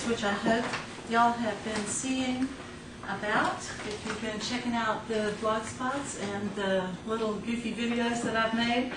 which I hope y'all have been seeing about. If you've been checking out the blog spots and the little goofy videos that I've made,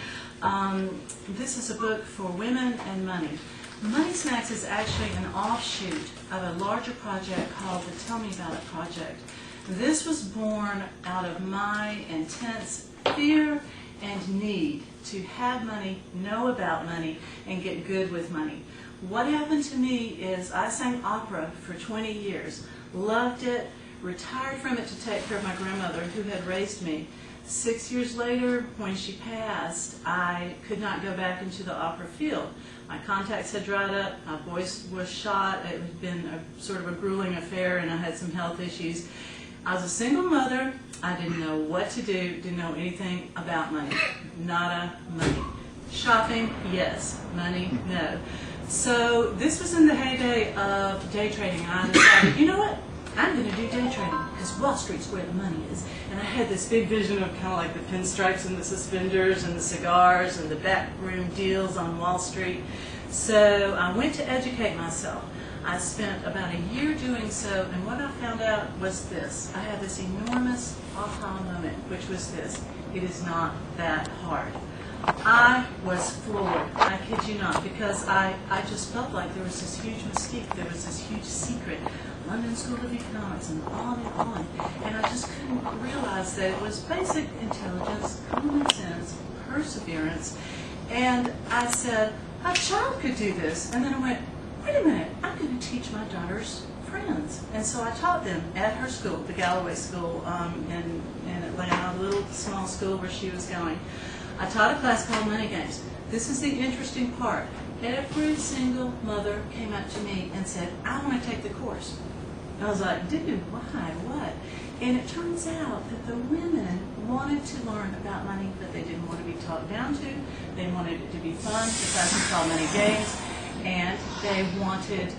this is a book for women and money. Money Smacks is actually an offshoot of a larger project called the Tell Me About It Project. This was born out of my intense fear and need to have money, know about money, and get good with money. What happened to me is I sang opera for 20 years, loved it, retired from it to take care of my grandmother who had raised me. 6 years later, when she passed, I could not go back into the opera field. My contacts had dried up, my voice was shot, it had been a sort of a grueling affair, and I had some health issues. I was a single mother. I didn't know what to do, didn't know anything about money. Nada money. Shopping, yes. Money, no. So this was in the heyday of day trading. I decided, you know what? I'm going to do day trading because Wall Street's where the money is. And I had this big vision of kind of like the pinstripes and the suspenders and the cigars and the backroom deals on Wall Street. So I went to educate myself. I spent about a year doing so, and what I found out was this. I had this enormous aha moment, which was this. It is not that hard. I was floored, I kid you not, because I just felt like there was this huge mystique, there was this huge secret, London School of Economics and on, and I just couldn't realize that it was basic intelligence, common sense, perseverance, and I said, a child could do this, and then I went, wait a minute, I'm going to teach my daughter's friends. And so I taught them at her school, the Galloway School in Atlanta, a little small school where she was going. I taught a class called Money Games. This is the interesting part. Every single mother came up to me and said, I want to take the course. And I was like, dude, why, what? And it turns out that the women wanted to learn about money, but they didn't want to be talked down to. They wanted it to be fun. The class was called Money Games. And they wanted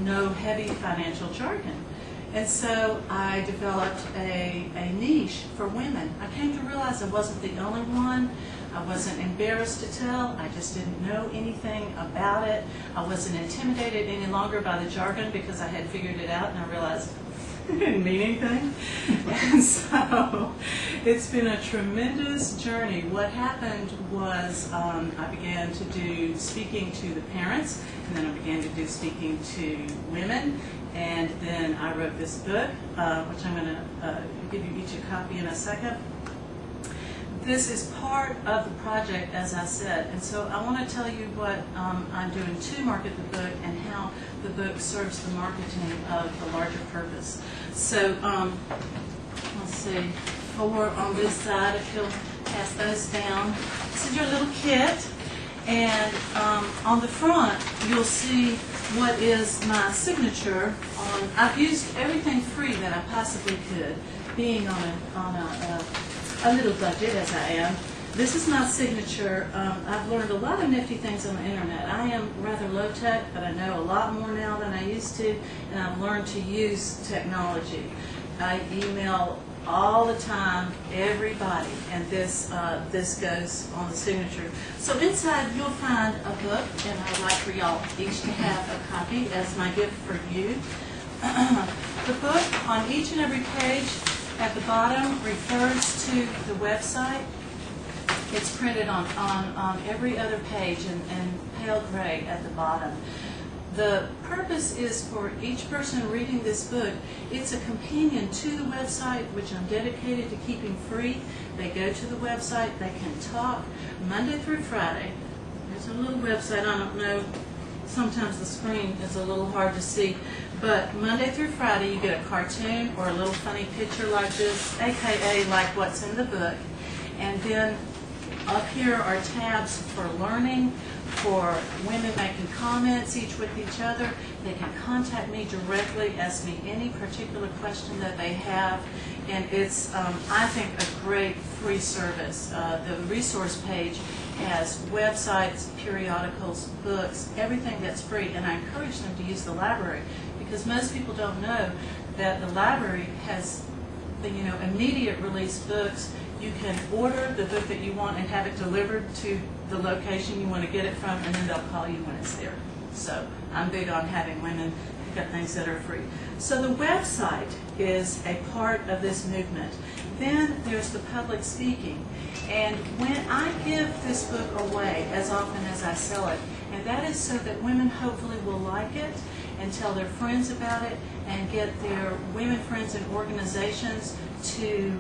no heavy financial jargon. And so I developed a niche for women. I came to realize I wasn't the only one. I wasn't embarrassed to tell. I just didn't know anything about it. I wasn't intimidated any longer by the jargon because I had figured it out and I realized it didn't mean anything. And so it's been a tremendous journey. What happened was I began to do speaking to the parents, and then I began to do speaking to women, and then I wrote this book, which I'm going to give you each a copy in a second. This is part of the project, as I said, and so I want to tell you what I'm doing to market the book and how the book serves the marketing of the larger purpose. So, let's see, 4 on this side, if you'll pass those down. This is your little kit, and on the front you'll see what is my signature on. I've used everything free that I possibly could, being on a little budget as I am. This is my signature. I've learned a lot of nifty things on the internet. I am rather low tech, but I know a lot more now than I used to, and I've learned to use technology. I email all the time, everybody, and this goes on the signature. So inside you'll find a book, and I'd like for y'all each to have a copy as my gift for you. The book on each and every page at the bottom refers to the website. It's printed on every other page in pale gray at the bottom. The purpose is for each person reading this book, it's a companion to the website, which I'm dedicated to keeping free. They go to the website, they can talk Monday through Friday. There's a little website, I don't know, sometimes the screen is a little hard to see, but Monday through Friday you get a cartoon or a little funny picture like this, aka like what's in the book, and then up here are tabs for learning, for women making comments each with each other. They can contact me directly, ask me any particular question that they have, and it's, I think, a great free service. The resource page has websites, periodicals, books, everything that's free, and I encourage them to use the library because most people don't know that the library has the immediate release books. You can order the book that you want and have it delivered to the location you want to get it from, and then they'll call you when it's there. So I'm big on having women pick up things that are free. So the website is a part of this movement. Then there's the public speaking. And when I give this book away, as often as I sell it, and that is so that women hopefully will like it and tell their friends about it and get their women friends and organizations to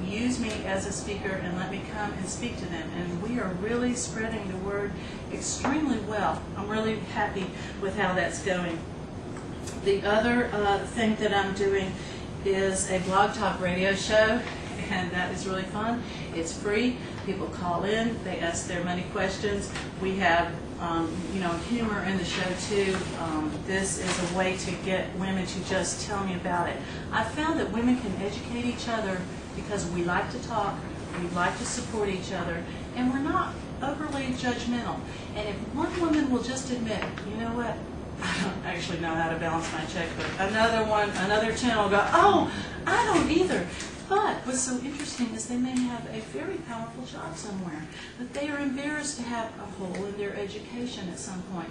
use me as a speaker and let me come and speak to them. And we are really spreading the word extremely well. I'm really happy with how that's going. The other thing that I'm doing is a blog talk radio show, and that is really fun. It's free. People call in. They ask their money questions. We have humor in the show too. This is a way to get women to just tell me about it. I found that women can educate each other because we like to talk, we like to support each other, and we're not overly judgmental. And if one woman will just admit, you know what, I don't actually know how to balance my checkbook. Another 10 will go, oh, I don't either. But what's so interesting is they may have a very powerful job somewhere, but they are embarrassed to have a hole in their education at some point.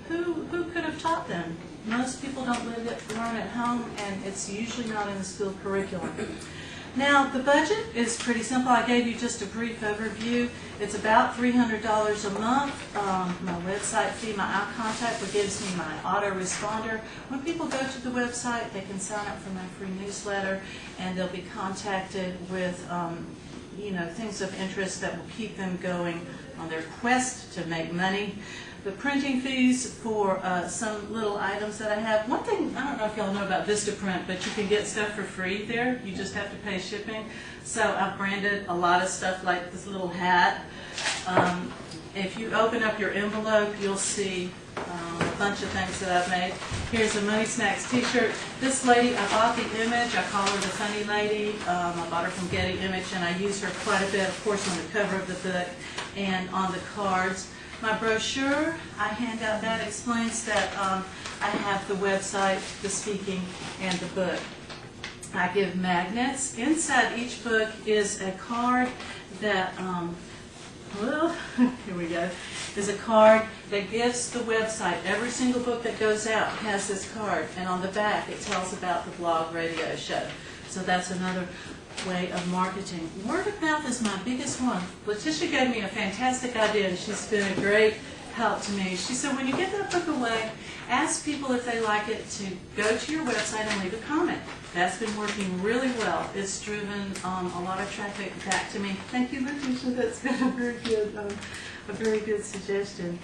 Who could have taught them? Most people don't learn at home, and it's usually not in the school curriculum. Now, the budget is pretty simple. I gave you just a brief overview. It's about $300 a month. My website fee, my out-contact, what gives me my autoresponder. When people go to the website, they can sign up for my free newsletter, and they'll be contacted with things of interest that will keep them going on their quest to make money. The printing fees for some little items that I have. One thing, I don't know if y'all know about Vistaprint, but you can get stuff for free there. You just have to pay shipping. So I've branded a lot of stuff like this little hat. If you open up your envelope, you'll see a bunch of things that I've made. Here's a Money Snacks t-shirt. This lady, I bought the image. I call her the funny lady. I bought her from Getty Image, and I use her quite a bit, of course, on the cover of the book and on the cards. My brochure, I hand out that explains that I have the website, the speaking, and the book. I give magnets. Inside each book is a card that, here we go, is a card that gives the website. Every single book that goes out has this card, and on the back it tells about the blog radio show. So that's another way of marketing. Word of mouth is my biggest one. Letitia gave me a fantastic idea, and she's been a great help to me. She said, when you get that book away, ask people if they like it to go to your website and leave a comment. That's been working really well. It's driven a lot of traffic back to me. Thank you, Letitia. That's been a very good suggestion.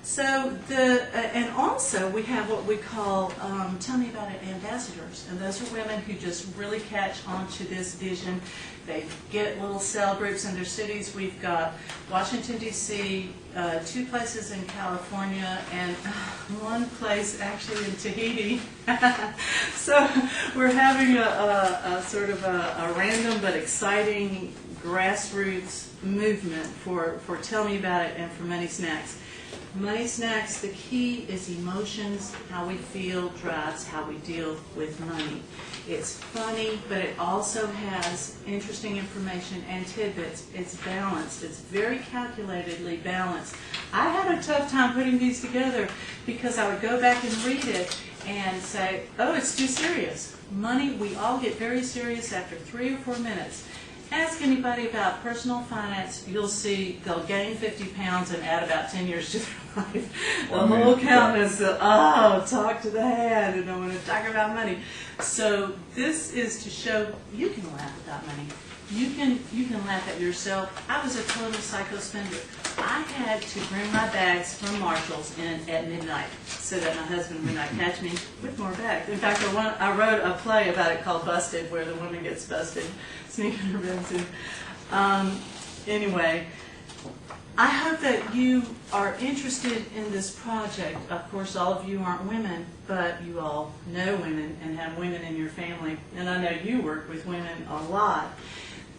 So and also we have what we call Tell Me About It ambassadors, and those are women who just really catch on to this vision. They get little cell groups in their cities. We've got Washington, D.C., 2 places in California, and 1 place actually in Tahiti. So we're having a sort of a random but exciting grassroots movement for Tell Me About It and for Money Snacks. Money Snacks, the key is emotions. How we feel drives how we deal with money. It's funny, but it also has interesting information and tidbits. It's balanced. It's very calculatedly balanced. I had a tough time putting these together because I would go back and read it and say, oh, it's too serious. Money, we all get very serious after 3 or 4 minutes. Ask anybody about personal finance, you'll see they'll gain 50 pounds and add about 10 years to their life. The whole countenance, talk to the hand, and I want to talk about money. So this is to show you can laugh about money. You can laugh at yourself. I was a total psycho spender. I had to bring my bags from Marshall's in at midnight so that my husband would not catch me with more bags. In fact, I wrote a play about it called Busted, where the woman gets busted sneaking her bags in. Anyway, I hope that you are interested in this project. Of course, all of you aren't women, but you all know women and have women in your family. And I know you work with women a lot.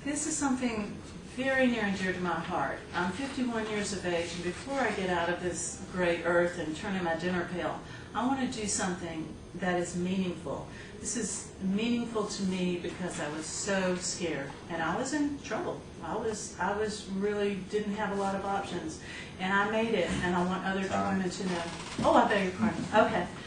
This is something very near and dear to my heart. I'm 51 years of age, and before I get out of this gray earth and turn in my dinner pail, I want to do something that is meaningful. This is meaningful to me because I was so scared and I was in trouble. I was really didn't have a lot of options, and I made it, and I want other women to know. Oh, I beg your pardon. Okay.